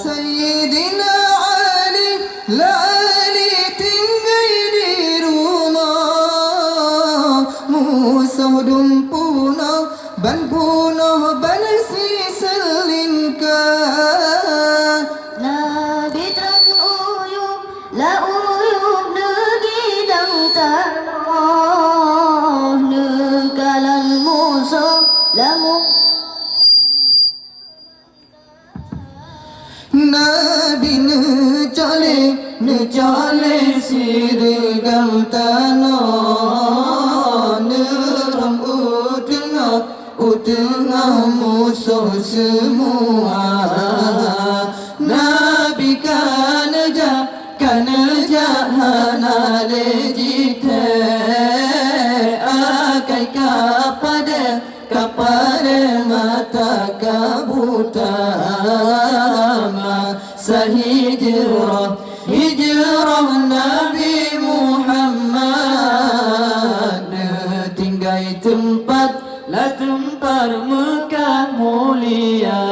Sayyidina Ali, la Ali tinggal di rumah. Musa dumpunah, ban punah, ban si selingkah. Nabi terang uyup, la uyup negeri dan tanah. Nekalan Musa, la Nabi necale sirgal tanah. Neram utengah musuh semua. Nabi kana jahana lejite akai kapada mata kabuta. Hijrah Nabi Muhammad tinggal tempat la tempat Mekah mulia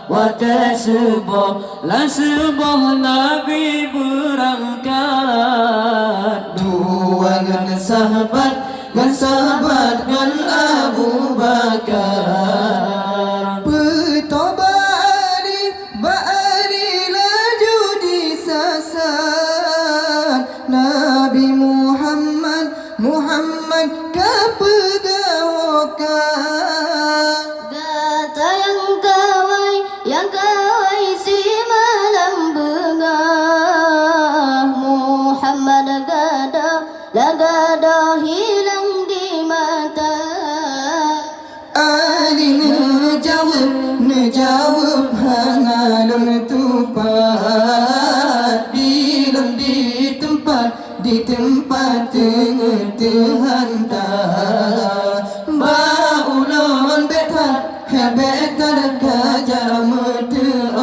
wa tasbah la sebah Nabi berangkat dua dengan sahabat dengan Abu Bakar. Nabi Muhammad kepegawakan. Gata yang kawai si malam bengah. Muhammad gada hilang di mata. Ali nejawab hangalun tupat di tempat terhantar. Baulon betar kajar untuk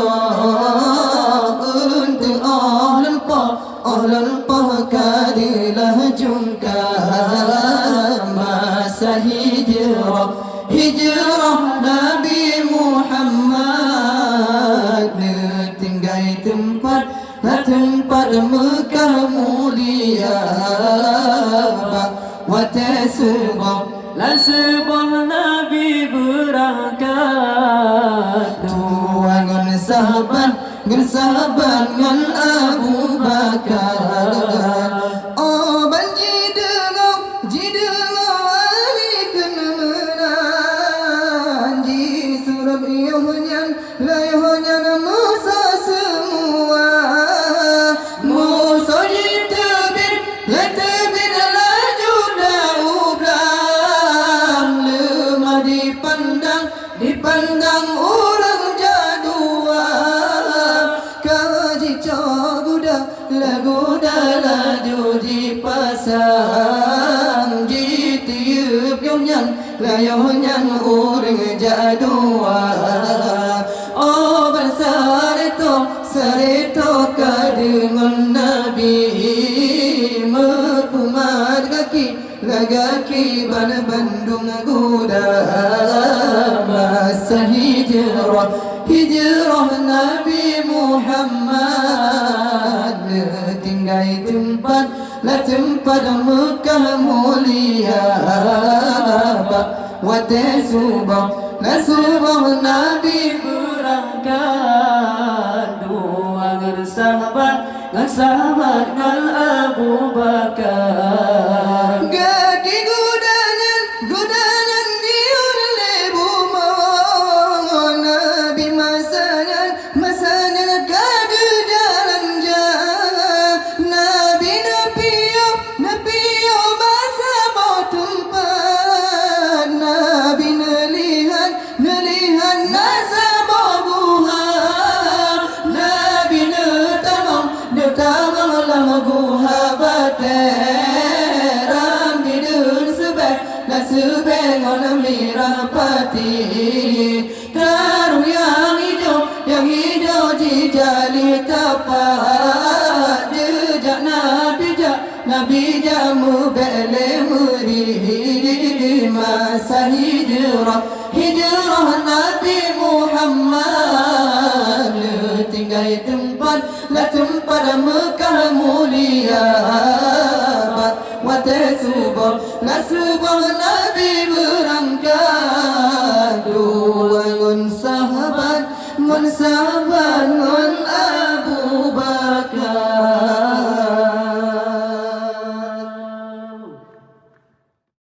lempoh kadilah jungkar. Masa hijrah Nabi Muhammad tinggal tempat Mekah mulia wa tasbah la sebah Nabi berangkat dua dengan sahabat dengan Abu Bakar. Oh banji dengar Ali kena menang di surab yohnya Musa semua. Dipandang orang jadua kaji caguda laju di pasang di tiup layohnya orang jadua. Oh sareto kadengan Nabi mepumat lagaki ban bandung guda. Masa hijrah Nabi Muhammad tinggal tempat Mekah mulia wa tasbah la sebah Nabi berangkat dua dengan sahabat Abu Bakar. Gaki gudanan diun lebu mau Nabi masanan kadu jalan Nabi napiyo masa tempat Nabi nelihan nasa buha Nabi netamang lama guha bateram bidun sebeng olam mirapati. Taruh yang hijau jijali tapat jejak Nabi jamu bele murid. masa hijrah Nabi Muhammad tinggal tempat Mekah mulia Subah Nabi berangkat dua sahabat